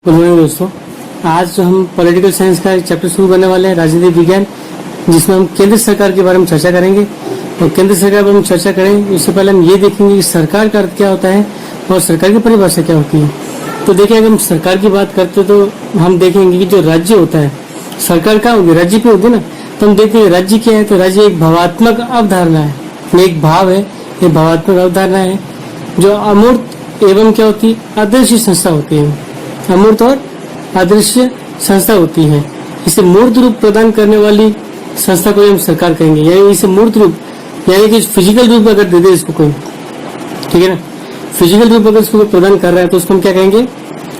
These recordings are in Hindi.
गुड मॉर्निंग दोस्तों। आज हम पॉलिटिकल साइंस का एक चैप्टर शुरू करने वाले हैं, राजनीतिक विज्ञान, जिसमें हम केंद्र सरकार के बारे में चर्चा करेंगे। और केंद्र सरकार के बारे में चर्चा करें उससे पहले हम ये देखेंगे कि सरकार का अर्थ क्या होता है और सरकार की परिभाषा क्या होती है। तो देखिए, अगर हम सरकार की बात करते हैं तो हम देखेंगे कि जो राज्य होता है, सरकार क्या होगी, राज्य पे होगी ना। तो हम देखेंगे राज्य क्या है, तो राज्य एक भावात्मक अवधारणा है, एक भाव है, एक भावात्मक अवधारणा है जो अमूर्त एवं क्या होती है, अदृश्य संस्था होती है। अमूर्त और अदृश्य संस्था होती है। इसे मूर्त रूप प्रदान करने वाली संस्था को हम सरकार कहेंगे, यानी इसे मूर्त रूप यानी कि फिजिकल रूप अगर दे दे इसको कोई, ठीक है ना, फिजिकल रूप अगर इसको प्रदान कर रहा है तो उसको हम क्या कहेंगे,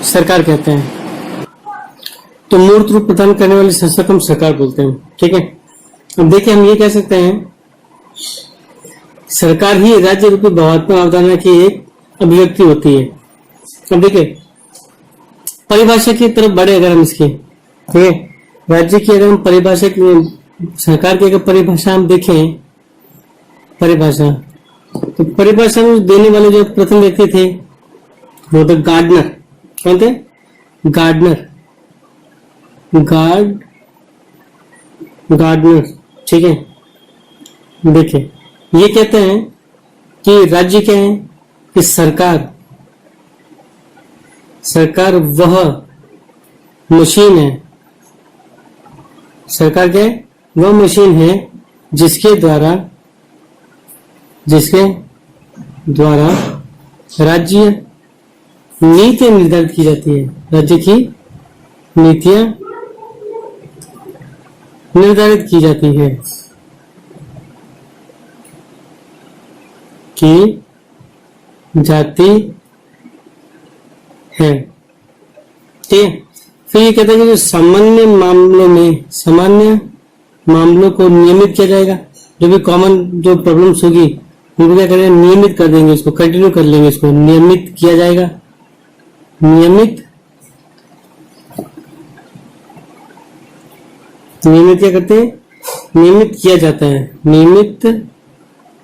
सरकार कहते हैं। तो मूर्त रूप प्रदान करने वाली संस्था को हम सरकार बोलते हैं, ठीक है। अब देखिए, हम ये कह सकते हैं सरकार ही राज्य रूपी भावात्मक अवधारणा की एक अभिव्यक्ति होती है। अब देखिए, परिभाषा की तरफ बढ़े अगर हम इसकी, ठीक है, राज्य की अगर हम परिभाषा की, सरकार की अगर परिभाषा हम देखें, परिभाषा, तो परिभाषा में देने वाले जो प्रथम व्यक्ति थे वो थे गार्डनर। कौन थे? गार्डनर, गार्डनर, ठीक है। देखिए, ये कहते हैं कि राज्य क्या है कि सरकार वह मशीन है, सरकार क्या है, वह मशीन है जिसके द्वारा राज्य नीतियां निर्धारित की जाती है, राज्य की नीतियां निर्धारित की जाती है, की जाती है, ठीक है। फिर ये कहता है कि जो सामान्य मामलों को नियमित किया जाएगा। जो भी कॉमन जो प्रॉब्लम्स होगी उनको क्या करेंगे, नियमित कर देंगे, इसको कंटिन्यू कर लेंगे, इसको नियमित किया जाएगा। नियमित क्या करते हैं, नियमित किया जाता है, नियमित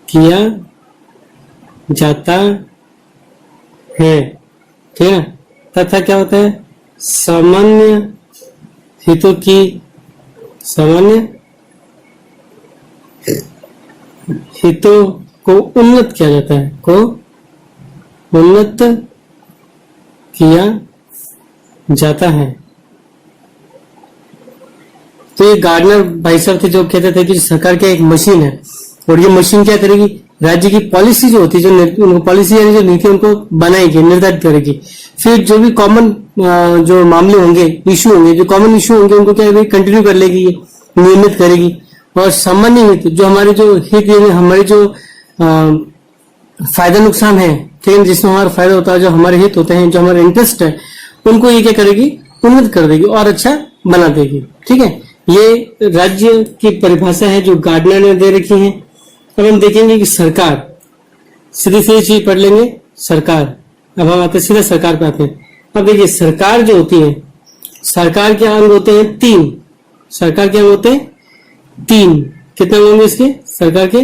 किया जाता है, ठीक है। तथा क्या होता है, सामान्य हितों को उन्नत किया जाता है, को उन्नत किया जाता है। तो ये गार्डनर भाई साहब थे जो कहते थे कि सरकार क्या एक मशीन है और ये मशीन क्या करेगी, राज्य की पॉलिसी जो होती है, जो पॉलिसी यानी जो नीति उनको बनाएगी, निर्धारित करेगी। फिर जो भी कॉमन जो मामले होंगे, इशू होंगे, जो कॉमन इशू होंगे उनको क्या करेगी, कंटिन्यू कर लेगी, नियमित करेगी। और सामान्य हित, जो हमारे जो हित, हमारे जो फायदा नुकसान है, ठीक है, जिसमें हमारा फायदा होता है, जो हमारे हित होते हैं, जो हमारे इंटरेस्ट है, उनको ये क्या करेगी, उन्नत कर देगी और अच्छा बना देगी, ठीक है। ये राज्य की परिभाषा है जो गार्डनर ने दे रखी है। अब हम देखेंगे कि सरकार, सीधी चीज पढ़ लेंगे, सरकार। अब हम आते सीधा सरकार पे आते हैं। अब देखिए, सरकार जो होती है, सरकार के अंग होते हैं 3। सरकार के अंग होते हैं 3। कितने अंग होंगे इसके, सरकार के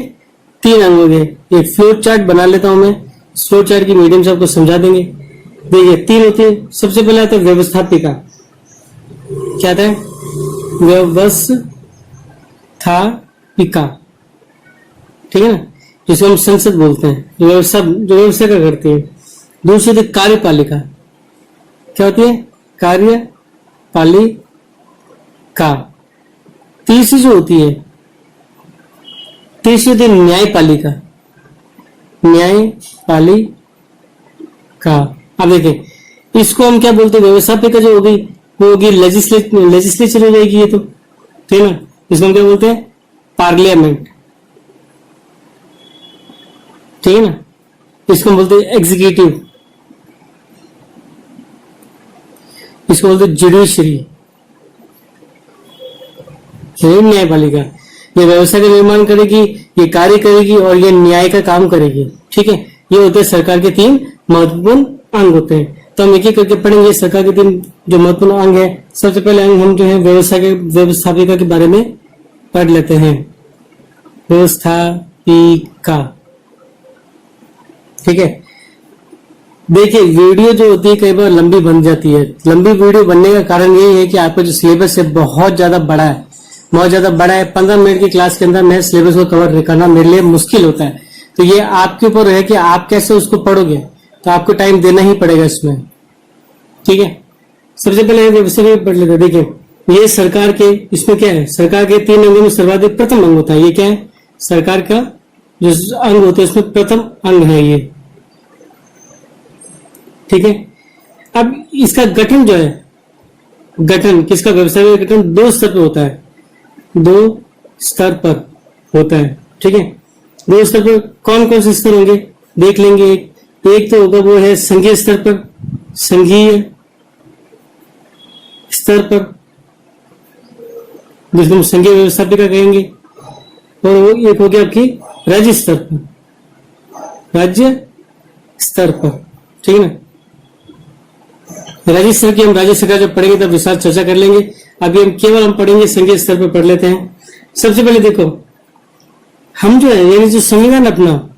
3 अंग होंगे। एक फ्लो चार्ट बना लेता हूं मैं, फ्लो चार्ट की मीडियम से आपको समझा देंगे। देखिए, 3 होते हैं। सबसे पहले आता है व्यवस्थापिका। क्या आता है, व्यवस्थापिका, ठीक है ना, जिसको हम संसद बोलते हैं, जो व्यवस्था का करती है। दूसरी होती है कार्यपालिका। क्या होती है, कार्यपालिका। तीसरी जो होती है, तीसरी होती है न्यायपालिका। न्यायपालिका। अब देखिए, इसको हम क्या बोलते हैं, व्यवस्थापिका जो होगी वो होगी लेजिस्लेचर हो जाएगी ये तो, ठीक है ना। इसको हम क्या बोलते हैं, पार्लियामेंट, ठीक है ना। इसको हम बोलते हैं एग्जीक्यूटिव, इसको बोलते हैं जुडिशरी, न्यायपालिका। ये व्यवस्था का निर्माण करेगी, ये कार्य करेगी और ये न्याय का काम करेगी, ठीक है। ये होते हैं सरकार के 3 महत्वपूर्ण अंग होते हैं। तो हम एक एक करके पढ़ेंगे सरकार के 3 जो महत्वपूर्ण अंग है। सबसे पहले अंग हम जो है व्यवस्थापिका के बारे में पढ़ लेते हैं। व्यवस्थापिका, ठीक है। देखिए, वीडियो जो होती है कई बार लंबी बन जाती है। लंबी वीडियो बनने का कारण यही है कि आपका जो सिलेबस है बहुत ज्यादा बड़ा है, बहुत ज्यादा बड़ा है। 15 मिनट की क्लास के अंदर मैं सिलेबस को कवर करना मेरे लिए मुश्किल होता है। तो ये आपके ऊपर है कि आप कैसे उसको पढ़ोगे, तो आपको टाइम देना ही पड़ेगा इसमें। ठीक है, सबसे पहले व्यवस्था पढ़ लेते हैं। देखिए, ये सरकार के, इसमें क्या है, सरकार के 3 अंगों में सर्वाधिक प्रथम अंग होता है। ये क्या है, सरकार का जो अंग होते हैं उसमें प्रथम अंग है ये। ठीक है, अब इसका गठन जो है, गठन किसका, व्यवसाय का गठन 2 स्तर पर होता है, 2 स्तर पर होता है। ठीक है, 2 स्तर पर कौन कौन से स्तर होंगे देख लेंगे। एक तो होगा वो है संघीय स्तर पर, संघीय स्तर पर, जिसको हम संघीय व्यवस्थापिका कहेंगे। और वो एक हो गया आपकी राज्य स्तर पर, राज्य स्तर पर। ठीक है ना, राज्य स्तर की हम राज्य सरकार जब पढ़ेंगे तब विस्तार चर्चा कर लेंगे। अभी हम पढ़ेंगे संघीय स्तर पर पढ़ लेते हैं। सबसे पहले देखो, हम जो है यानी जो संविधान अपना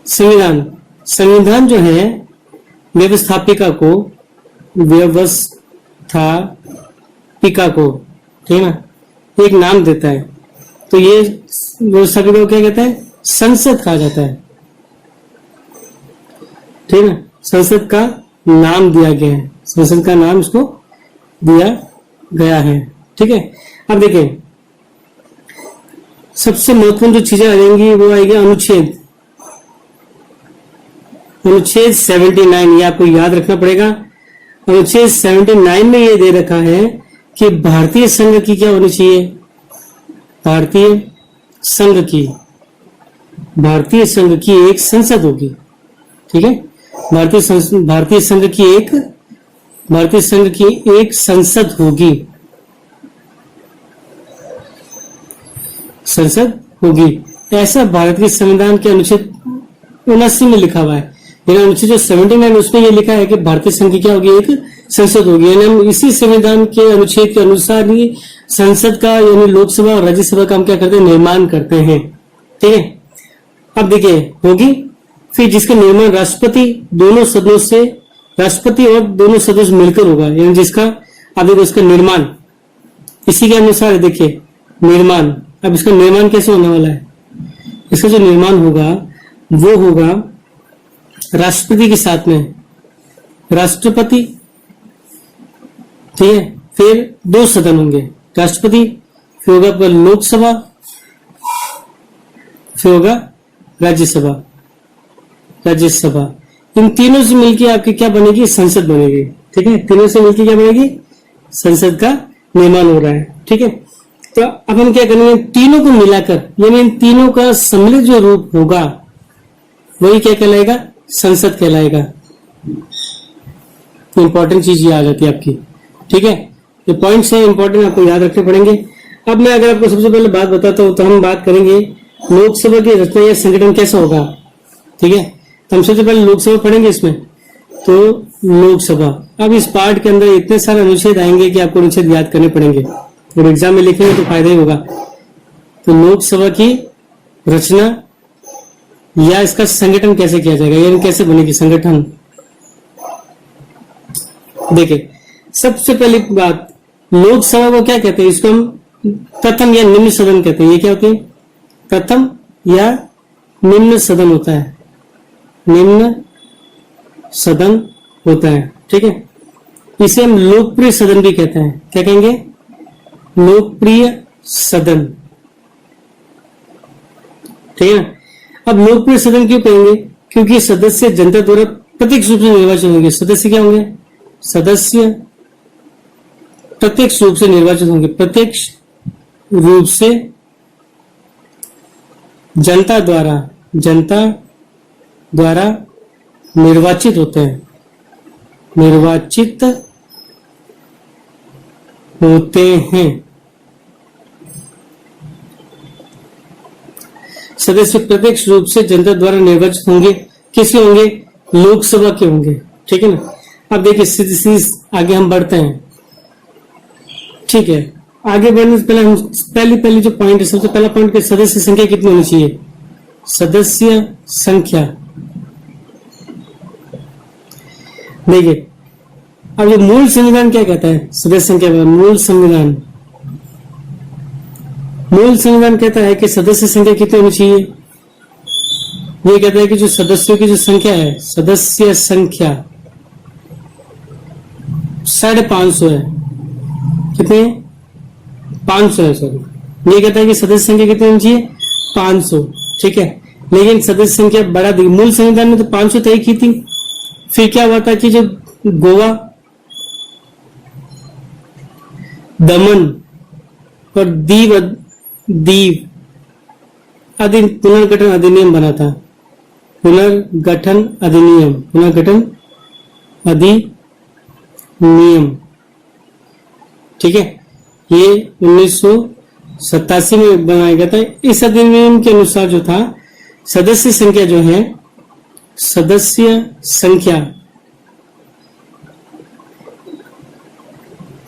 संविधान जो है व्यवस्थापिका को, व्यवस्थापिका को, ठीक है ना, एक नाम देता है। तो ये व्यवस्थापिका को क्या कहता है, संसद कहा जाता है। ठीक है ना, संसद का नाम दिया गया है, संसद का नाम इसको दिया गया है। ठीक है, अब देखिए सबसे महत्वपूर्ण जो चीजें आ जाएंगी वो आएगी अनुच्छेद 79। ये आपको याद रखना पड़ेगा। अनुच्छेद 79 में ये दे रखा है कि भारतीय संघ की क्या होनी चाहिए, भारतीय संघ की एक संसद होगी। ठीक है, भारतीय संघ की एक संसद होगी, ऐसा भारत के संविधान के अनुच्छेद 79 में लिखा हुआ है। यानी अनुच्छेद जो 79 उसमें ये लिखा है कि भारतीय संघ की क्या होगी, एक संसद होगी। यानी हम इसी संविधान के अनुच्छेद के अनुसार ही संसद का यानी लोकसभा और राज्यसभा का हम क्या करते हैं, निर्माण करते हैं। ठीक है, अब देखिए होगी, फिर जिसका निर्माण राष्ट्रपति और दोनों सदस्य मिलकर होगा। यानी जिसका अब देखो इसका निर्माण इसी के अनुसार है। देखिए निर्माण, अब इसका निर्माण कैसे होने वाला है, इसका जो निर्माण होगा वो होगा राष्ट्रपति के साथ में, राष्ट्रपति, ठीक है, फिर 2 सदन होंगे, राष्ट्रपति, फिर होगा आपका लोकसभा, फिर होगा राज्यसभा। इन तीनों से मिलकर आपकी क्या बनेगी, संसद बनेगी। ठीक है, तीनों से मिलकर क्या बनेगी, संसद का निर्माण हो रहा है। ठीक है, तो अब हम क्या करेंगे, तीनों को मिलाकर यानी इन तीनों का सम्मिलित जो रूप होगा वही क्या कहलाएगा, संसद कहलाएगा। इंपॉर्टेंट चीज ये आ जाती है आपकी। ठीक है, ये पॉइंट्स है इंपॉर्टेंट, आपको याद रखने पड़ेंगे। अब मैं अगर आपको सबसे पहले बात बताता हूं तो हम बात करेंगे लोकसभा की रचना या संगठन कैसा होगा। ठीक है, तो हम सबसे पहले लोकसभा पढ़ेंगे इसमें। तो लोकसभा, अब इस पार्ट के अंदर इतने सारे अनुच्छेद आएंगे कि आपको अनुच्छेद याद करने पड़ेंगे और एग्जाम में लिखेंगे तो फायदा ही होगा। तो लोकसभा की रचना या इसका संगठन कैसे किया जाएगा, यानी कैसे बनेगी संगठन। देखिए सबसे पहली बात, लोकसभा को क्या कहते हैं, इसको हम प्रथम या निम्न सदन कहते हैं। ये क्या होती है, प्रथम या निम्न सदन होता है, निम्न सदन होता है। ठीक है, इसे हम लोकप्रिय सदन भी कहते हैं। क्या कहेंगे, लोकप्रिय सदन। ठीक है ना, अब लोकप्रिय सदन क्यों कहेंगे, क्योंकि सदस्य जनता द्वारा प्रत्यक्ष रूप से निर्वाचित होंगे। सदस्य क्या होंगे, सदस्य प्रत्यक्ष रूप से निर्वाचित होंगे, प्रत्यक्ष रूप से जनता द्वारा निर्वाचित होते हैं, निर्वाचित होते हैं। सदस्य प्रत्यक्ष रूप से जनता द्वारा निर्वाचित होंगे, किसके होंगे, लोकसभा के होंगे। ठीक है ना, अब देखिए सीधे आगे हम बढ़ते हैं। ठीक है, आगे बढ़ने से पहले हम पहली जो पॉइंट है, सबसे पहला पॉइंट, सदस्य संख्या कितनी होनी चाहिए, सदस्य संख्या देखिए, अब ये मूल संविधान क्या कहता है? सदस्य संख्या में मूल संविधान कहता है कि सदस्य संख्या कितनी होनी चाहिए? ये कहता है कि जो सदस्यों की जो संख्या है, सदस्य संख्या 550 है। कितने? 500 है। सॉरी, ये कहता है कि सदस्य संख्या कितनी होनी चाहिए? 500। ठीक है, लेकिन सदस्य संख्या बढ़ा दी। मूल संविधान में तो 500 तय की थी। फिर क्या हुआ था कि जो गोवा, दमन और दीव पुनर्गठन अधिनियम बना था। पुनर्गठन अधिनियम, ठीक है, ये 1987 में बनाया गया था। इस अधिनियम के अनुसार जो था, सदस्य संख्या जो है, सदस्य संख्या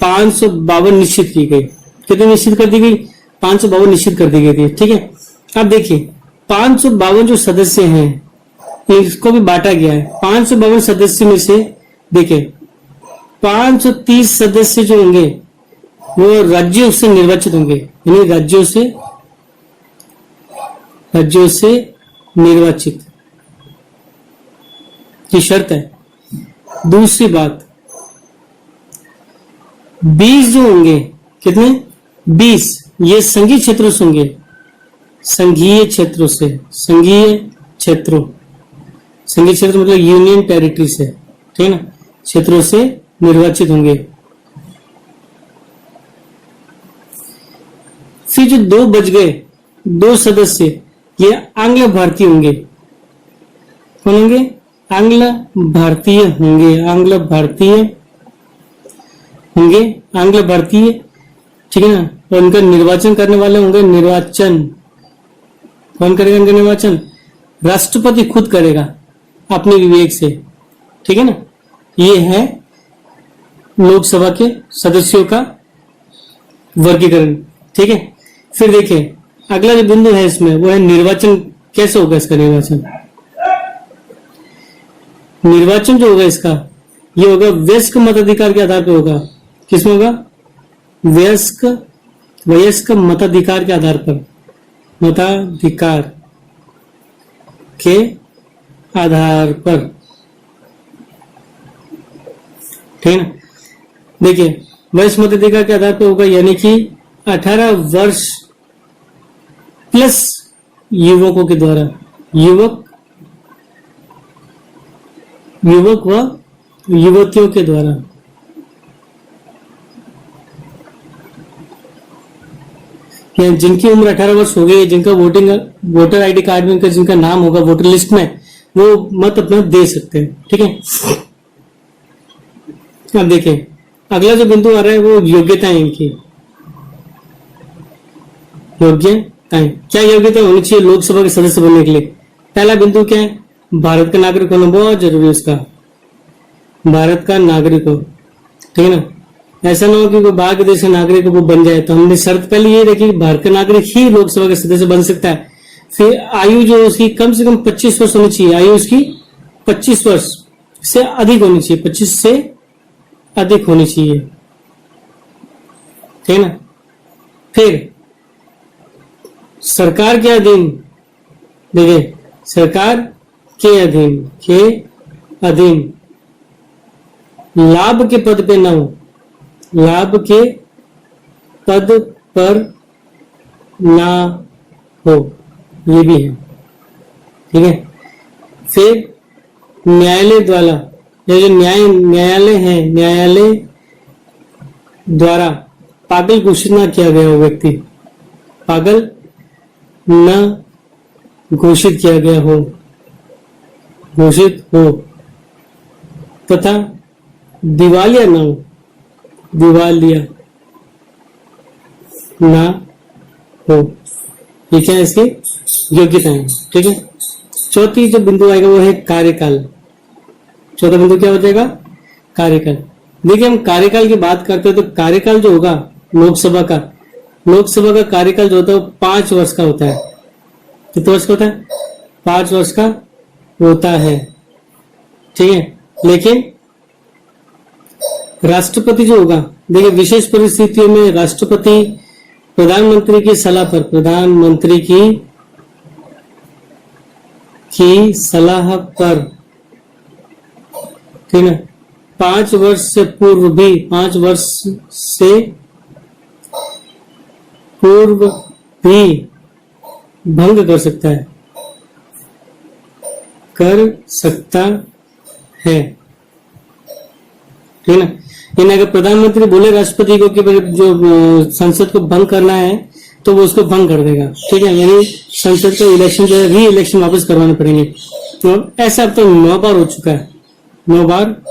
552 निश्चित की गई। कितनी निश्चित कर दी गई? 552 निश्चित कर दी गई थी। ठीक है, अब देखिए 552 जो सदस्य हैं, इसको भी बांटा गया है। 552 सदस्य में से देखिए 530 सदस्य जो होंगे वो राज्यों से निर्वाचित होंगे, यानी राज्यों से निर्वाचित की शर्त है। दूसरी बात, 20 जो होंगे, कितने? 20 ये संघीय क्षेत्रों से होंगे। संघीय क्षेत्र मतलब यूनियन टेरिटरी से, ठीक है ना, क्षेत्रों से निर्वाचित होंगे। फिर जो 2 बच गए, 2 सदस्य, ये आंग्ल भारतीय होंगे। कौन होंगे? आंग्ल भारतीय होंगे, ठीक है ना। और उनका निर्वाचन करने वाले होंगे। कौन करेगा इनका निर्वाचन? राष्ट्रपति खुद करेगा अपने विवेक से, ठीक है ना। ये है लोकसभा के सदस्यों का वर्गीकरण, ठीक है। फिर देखिए अगला जो बिंदु है इसमें, वो है निर्वाचन। कैसे होगा इसका निर्वाचन जो होगा इसका, ये होगा वयस्क मताधिकार के आधार पर होगा। किसमें होगा? वयस्क मताधिकार के आधार पर, ठीक है ना। देखिए वयस्क मताधिकार के आधार पर होगा, यानी कि 18 वर्ष प्लस युवकों के द्वारा, युवक व युवतियों के द्वारा, जिनकी उम्र 18 वर्ष हो गई, जिनका वोटर आईडी कार्ड में जिनका नाम होगा वोटर लिस्ट में, वो मत अपना दे सकते हैं, ठीक है। अब देखिए अगला जो बिंदु आ रहा है वो योग्यताएं इनकी। योग्यताएं, क्या योग्यता होनी चाहिए लोकसभा के सदस्य बनने के लिए? पहला बिंदु क्या है? भारत का नागरिक होना बहुत जरूरी है उसका, भारत का नागरिक हो, ठीक है ना। ऐसा ना हो कि कोई बाहर के देश का नागरिक वो बन जाए। तो हमने शर्त पहले ये रखी, भारत का नागरिक ही लोकसभा के सदस्य बन सकता है। फिर आयु जो उसकी कम से कम 25 वर्ष होनी चाहिए, आयु उसकी 25 वर्ष से अधिक होनी चाहिए, 25 से अधिक होनी चाहिए, ठीक है ना। फिर सरकार के अधीन, देखिए सरकार के अधीन लाभ के पद पे ना हो, लाभ के पद पर ना हो, ये भी है, ठीक है। फिर न्यायालय द्वारा, ये जो न्यायालय है, न्यायालय द्वारा पागल घोषित न किया गया हो व्यक्ति, पागल न घोषित किया गया हो, घोषित हो, तथा दिवालिया न हो, दिवालिया ना हो। ये क्या है इसकी योग्यताएं, ठीक है। चौथी जो बिंदु आएगा वो है कार्यकाल। चौथा बिंदु क्या हो जाएगा? कार्यकाल। देखिए हम कार्यकाल की बात करते हैं तो कार्यकाल जो होगा लोकसभा का कार्यकाल जो होता है वो 5 वर्ष का होता है। कितने वर्ष का होता है? 5 वर्ष का होता है, ठीक है। लेकिन राष्ट्रपति जो होगा, देखिए विशेष परिस्थितियों में राष्ट्रपति प्रधानमंत्री की सलाह पर, प्रधानमंत्री की सलाह पर, ठीक है, 5 वर्ष से पूर्व भी, 5 वर्ष से पूर्व भी भंग कर सकता है, ठीक है ना। यानी अगर प्रधानमंत्री बोले राष्ट्रपति को कि जो संसद को भंग करना है तो वो उसको भंग कर देगा, ठीक है। यानी संसद का इलेक्शन जो है, री इलेक्शन वापस करवाने पड़ेंगे। तो ऐसा अब तो 9 बार हो चुका है, 9 बार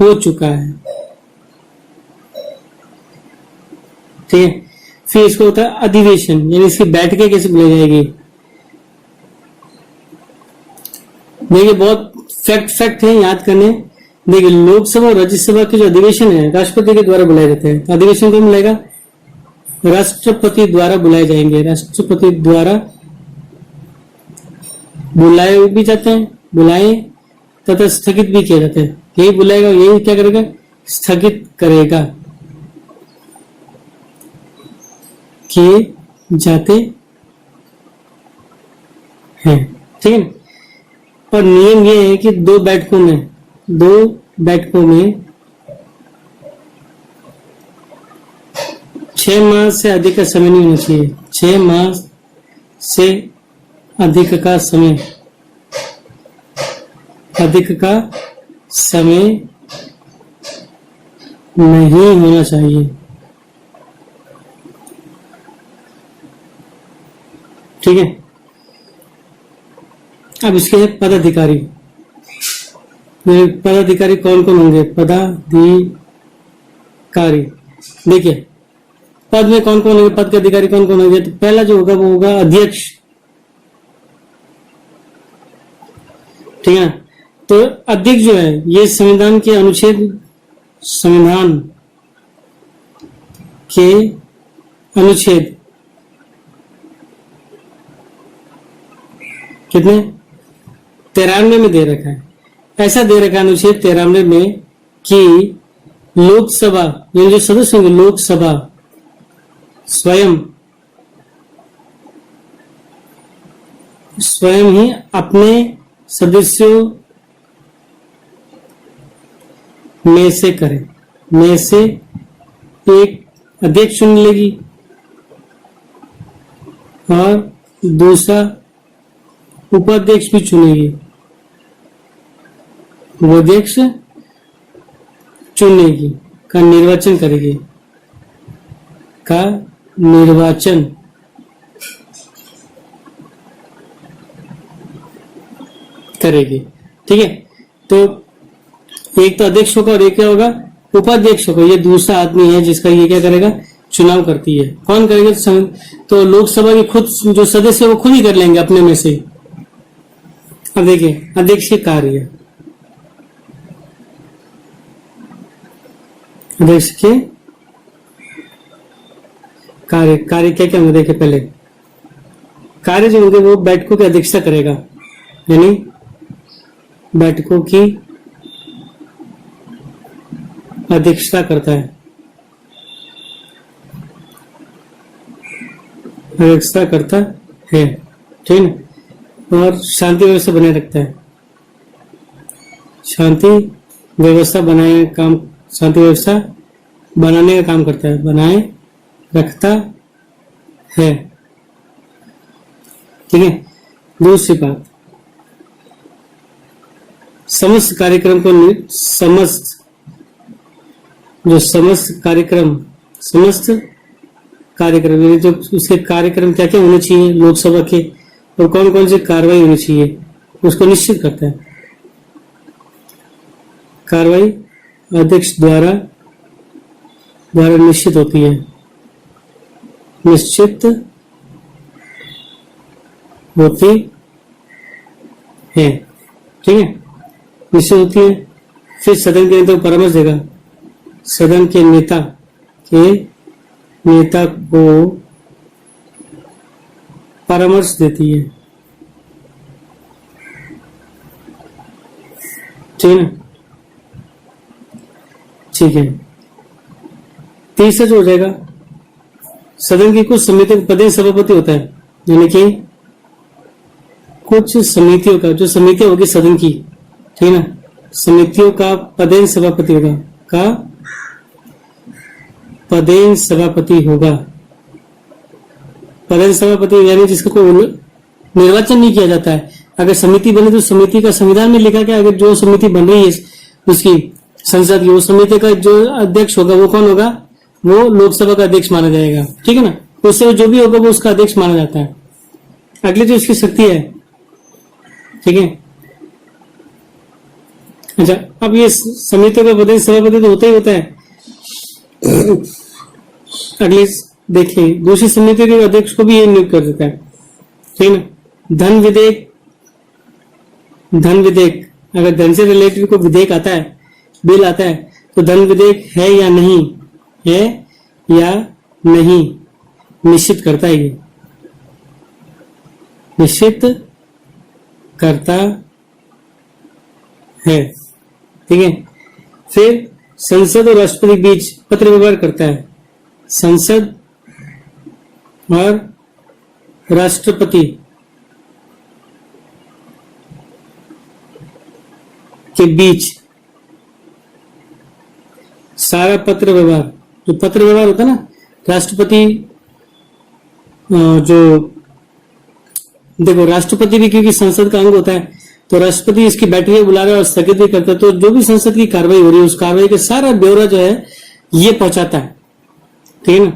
हो चुका है, ठीक है। फिर इसको होता है अधिवेशन, यानी इसकी बैठकें कैसे बुलाई जाएगी। देखिए बहुत फैक्ट है याद करने। देखिए लोकसभा और राज्यसभा के जो अधिवेशन है राष्ट्रपति के द्वारा बुलाए जाते हैं। अधिवेशन कौन बुलाएगा? राष्ट्रपति द्वारा बुलाए जाएंगे, राष्ट्रपति द्वारा बुलाए भी जाते हैं, बुलाए तथा स्थगित भी किया जाता है। यही बुलाएगा, यही क्या करेगा? स्थगित करेगा, किए जाते हैं, ठीक है। और नियम यह है कि 2 बैठकों में 6 माह से अधिक का समय नहीं होना चाहिए, 6 माह से अधिक का समय नहीं होना चाहिए, ठीक है। अब इसके हैं पदाधिकारी। पदाधिकारी कौन कौन होंगे? पदाधिकारी, देखिए पद में कौन कौन होंगे, पद के अधिकारी कौन कौन होंगे? तो पहला जो होगा वो होगा अध्यक्ष, ठीक है। तो अध्यक्ष जो है ये संविधान के अनुच्छेद कितने? 93 में दे रखा है। ऐसा दे रखा है अनुच्छेद 93 में कि लोकसभा, यानी जो सदस्य होंगे लोकसभा स्वयं ही अपने सदस्यों में से एक अध्यक्ष चुन लेगी और दूसरा उपाध्यक्ष भी चुनेगी, वो अध्यक्ष चुनेगी, का निर्वाचन करेगी, ठीक है। तो एक तो अध्यक्ष होगा और एक क्या होगा? उपाध्यक्ष होगा। ये दूसरा आदमी है जिसका ये क्या करेगा? चुनाव करती है। कौन करेगा? तो लोकसभा के खुद जो सदस्य वो खुद ही कर लेंगे अपने में से। अब देखिए अध्यक्ष के कार्य, अध्यक्ष के कार्य क्या क्या होंगे? देखिए पहले कार्य जो होंगे वो बैठकों की अध्यक्षता करेगा, यानी बैठकों की अध्यक्षता करता है, ठीक है। और शांति व्यवस्था बनाए रखता है, शांति व्यवस्था बनाने का काम करता है, बनाए रखता है, ठीक है। दूसरी बात, समस्त कार्यक्रम यानी जो उसके कार्यक्रम क्या क्या होने चाहिए लोकसभा के और कौन कौन सी कार्रवाई होनी चाहिए उसको निश्चित करता है। कार्रवाई अध्यक्ष द्वारा निश्चित होती है, निश्चित होती है, ठीक है, निश्चित होती है। फिर सदन के नेता को परामर्श देगा, सदन के नेता को परामर्श देती है, ठीक है। ठीक है। तीसरा जो हो जाएगा, सदन की कुछ समितियों का पदेन सभापति होता है, यानी कि कुछ समितियों का, जो समितियां होगी सदन की, ठीक है ना, समितियों का पदेन सभापति होगा, का पदेन सभापति होगा। पदेन सभापति यानी जिसका कोई निर्वाचन नहीं किया जाता है। अगर समिति बने तो समिति का संविधान में लिखा गया, अगर जो समिति बन रही है उसकी संसद की, वो समिति का जो अध्यक्ष होगा वो कौन होगा, वो लोकसभा का अध्यक्ष माना जाएगा, ठीक है ना। उससे जो भी होगा वो उसका अध्यक्ष माना जाता है। अगली जो उसकी शक्ति है, ठीक है। अच्छा, अब ये समितियों का पदेन सभापति तो होता ही होता है। अगली देखिए, दूसरी समिति के अध्यक्ष को भी ये नियुक्त कर देता है, ठीक है ना। धन विधेयक, अगर धन से रिलेटेड कोई विधेयक आता है, बिल आता है, तो धन विधेयक है या नहीं, है या नहीं निश्चित करता है, ये निश्चित करता है, ठीक है। फिर संसद और राष्ट्रपति के बीच पत्र व्यवहार करता है। संसद और राष्ट्रपति के बीच सारा पत्र व्यवहार, जो पत्र व्यवहार होता है ना, राष्ट्रपति जो देखो, राष्ट्रपति भी क्योंकि संसद का अंग होता है, तो राष्ट्रपति इसकी बैठकें बुला रहा है और स्थगित भी करता है। तो जो भी संसद की कार्रवाई हो रही है, उस कार्रवाई का सारा ब्यौरा जो है ये पहुंचाता है, ठीक है ना।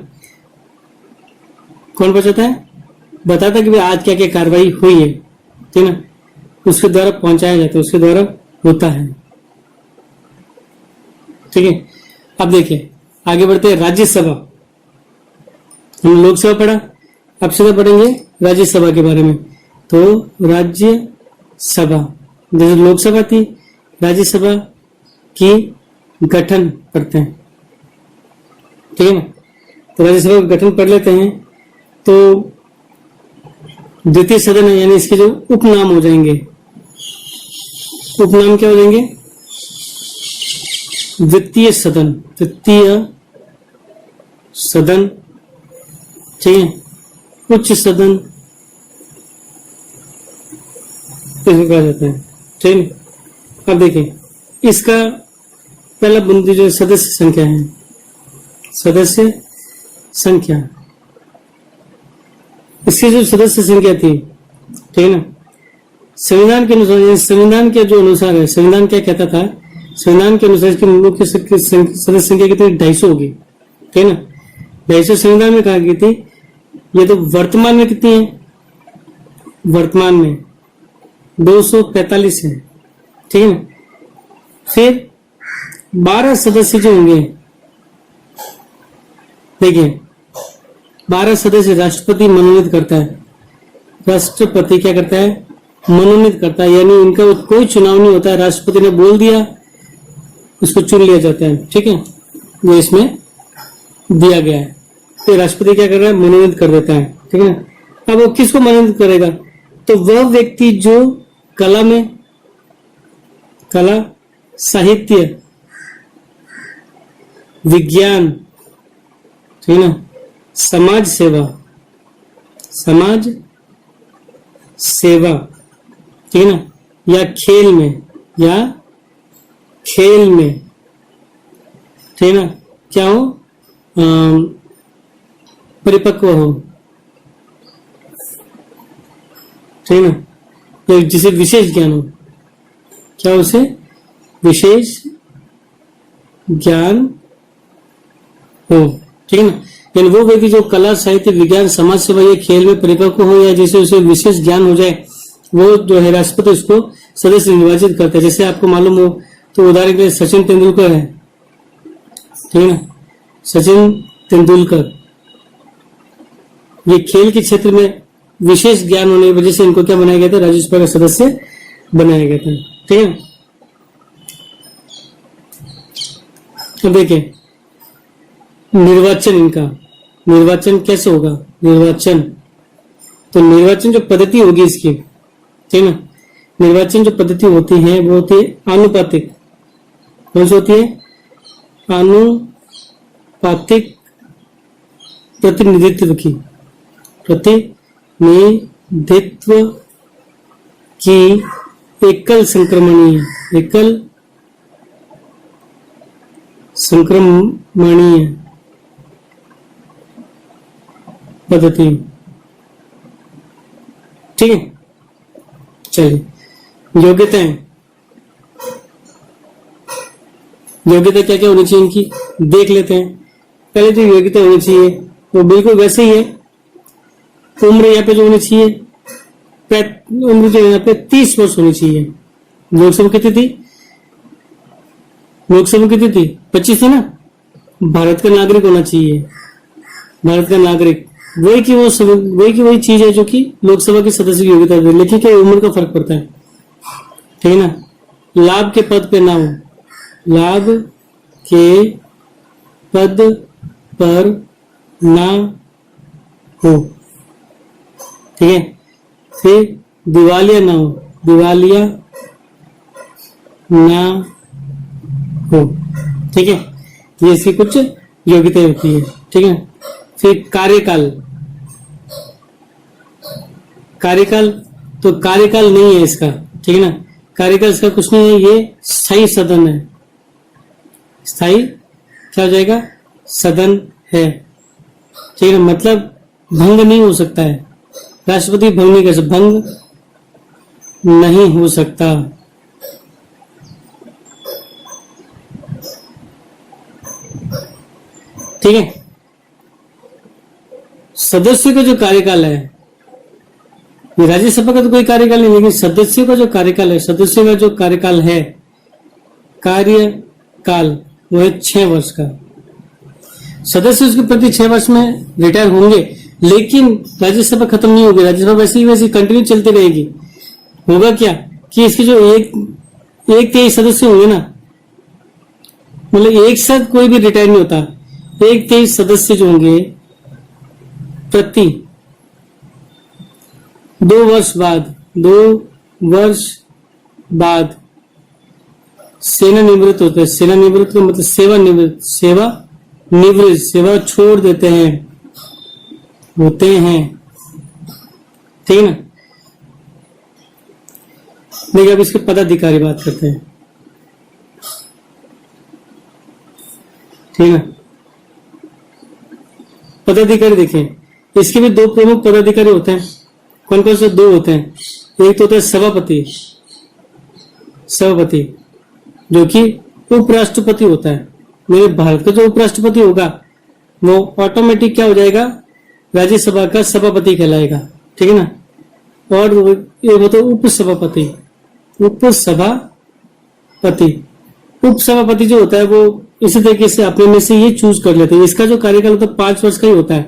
कौन पहुंचाता है, बताता है कि भाई आज क्या क्या कार्रवाई हुई है, ठीक है ना, उसके द्वारा पहुंचाया जाता है, उसके द्वारा होता है, ठीक है। अब देखिए आगे बढ़ते हैं, राज्यसभा। हम लोकसभा पढ़ा, अब सीधा पढ़ेंगे राज्यसभा के बारे में। तो राज्यसभा, जैसे लोकसभा थी, राज्यसभा की गठन करते हैं, ठीक है ना। तो राज्यसभा का गठन पढ़ लेते हैं। तो द्वितीय सदन है, यानी इसके जो उपनाम हो जाएंगे, उपनाम क्या हो जाएंगे, द्वितीय सदन, तृतीय सदन, ठीक है, उच्च सदन कहा जाता है, ठीक है। अब देखिए इसका पहला बिंदु जो सदस्य संख्या है, सदस्य संख्या, इसकी जो सदस्य संख्या थी, ठीक है ना, संविधान के अनुसार, संविधान के जो अनुसार है, संविधान क्या कहता था, संविधान के अनुसार इसकी मुख्य सदस्य संख्या कितनी, 250 होगी, ठीक है ना। 250 संविधान में कहा गई थी। ये तो वर्तमान में कितनी है, वर्तमान में 245 है, ठीक है ना। फिर 12 सदस्य जो होंगे, देखिए 12 सदस्य राष्ट्रपति मनोनीत करता है, राष्ट्रपति क्या करता है, मनोनीत करता है, यानी इनका कोई चुनाव नहीं होता है, राष्ट्रपति ने बोल दिया उसको चुन लिया जाता है, ठीक है। वो इसमें दिया गया है। तो राष्ट्रपति क्या कर रहा है, मनोनीत कर देता है, ठीक है ना। अब वो किसको मनोनीत करेगा, तो वह व्यक्ति जो कला में, कला, साहित्य, विज्ञान, ठीक है ना, समाज सेवा, समाज सेवा, ठीक है ना, या खेल में, या खेल में, ठीक है ना, क्या हो, परिपक्व हो, ठीक है ना, जिसे विशेष ज्ञान हो, क्या उसे विशेष ज्ञान हो, ठीक है ना। यानी वो व्यक्ति जो कला, साहित्य, विज्ञान, समाज सेवा या खेल में परिपक्व हो, या जिसे उसे विशेष ज्ञान हो जाए, वो जो है राष्ट्रपति उसको सदस्य निर्वाचित करता है। जैसे आपको मालूम हो तो उदाहरण के लिए सचिन तेंदुलकर है, ठीक है ना, सचिन तेंदुलकर, ये खेल के क्षेत्र में विशेष ज्ञान होने की वजह से इनको क्या बनाया गया था, राज्यसभा का सदस्य बनाया गया था, ठीक है। तो देखिए निर्वाचन, इनका निर्वाचन कैसे होगा, निर्वाचन, तो निर्वाचन जो पद्धति होगी इसकी, ठीक है ना, निर्वाचन जो पद्धति होती है वो होती है आनुपातिक। कौन सी होती है, आनुपातिक प्रतिनिधित्व की एकल संक्रमणीय पद्धति। ठीक है, चलिए योग्यताएं क्या क्या होनी चाहिए इनकी देख लेते हैं। पहले जो योग्यता होनी चाहिए वो बिल्कुल वैसे ही है। उम्र यहाँ पे जो होनी चाहिए, उम्र जो यहाँ पे 30 वर्ष होनी चाहिए। लोकसभा कितनी थी? 25 थी ना। भारत का नागरिक होना चाहिए, भारत का नागरिक। वही की वही चीज है जो कि लोकसभा के सदस्य की योग्यता है, लेकिन क्या उम्र का फर्क पड़ता है। ठीक है ना। लाभ के पद पे ना हो, लाभ के पद पर ना हो। ठीक है। फिर दिवालिया ना हो, ठीक है। ये इसकी कुछ योग्यता होती है। ठीक है। फिर कार्यकाल तो कार्यकाल नहीं है इसका। ठीक है ना। कार्यकाल इसका कुछ नहीं है, ये स्थायी सदन है। स्थायी क्या हो जाएगा? सदन है। ठीक है। मतलब भंग नहीं हो सकता है, राष्ट्रपति भंग नहीं कर सकता, भंग नहीं हो सकता। ठीक है। सदस्य का जो कार्यकाल है, राज्यसभा का तो कोई कार्यकाल नहीं, लेकिन सदस्य का जो कार्यकाल है, कार्यकाल वो है 6 वर्ष का। सदस्य उसके प्रति 6 वर्ष में रिटायर होंगे, लेकिन राज्यसभा खत्म नहीं होगी। राज्यसभा वैसे ही कंटिन्यू चलती रहेगी। होगा क्या कि इसके जो एक 23 सदस्य होंगे ना, मतलब एक साथ कोई भी रिटायर नहीं होता। 23 सदस्य जो होंगे प्रति 2 वर्ष बाद सेवानिवृत्त होते हैं। सेवानिवृत्त का मतलब सेवा छोड़ देते हैं, होते हैं। ठीक है ना। देखिए अब इसके पदाधिकारी बात करते हैं। ठीक है। पदाधिकारी देखें, इसके भी 2 प्रमुख पदाधिकारी होते हैं। कौन कौन से 2 होते हैं? एक तो होता है सभापति जो कि उपराष्ट्रपति होता है। मेरे भारत का जो उपराष्ट्रपति होगा वो ऑटोमेटिक क्या हो जाएगा? राज्यसभा का सभापति कहलाएगा। ठीक है ना। और एक होता है उपसभापति जो होता है वो इसी तरीके से अपने में से ये चूज कर लेते हैं। इसका जो कार्यकाल होता है 5 वर्ष का ही होता है।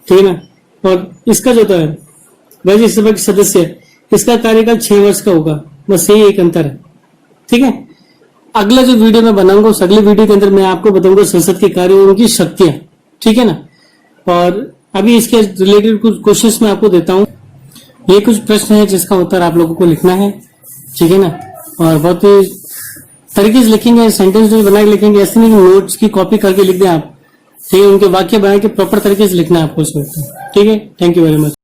ठीक है ना। और इसका जो होता है राज्यसभा के सदस्य, इसका कार्यकाल 6 वर्ष का होगा। बस यही एक अंतर है। ठीक है। अगला जो वीडियो मैं बनाऊंगा उस अगले वीडियो के अंदर मैं आपको बताऊंगा संसद के कार्य और उनकी शक्तियां। ठीक है ना। और अभी इसके रिलेटेड कुछ क्वेश्चंस मैं आपको देता हूं। ये कुछ प्रश्न है जिसका उत्तर आप लोगों को लिखना है। ठीक है ना। और बहुत ही तरीके से लिखेंगे, सेंटेंस जो बना के लिखेंगे, ऐसे नहीं नोट्स की कॉपी करके लिख दें आप। ठीक है। उनके वाक्य बना के प्रॉपर तरीके से लिखना है आपको उसमें। ठीक है। Thank you very much.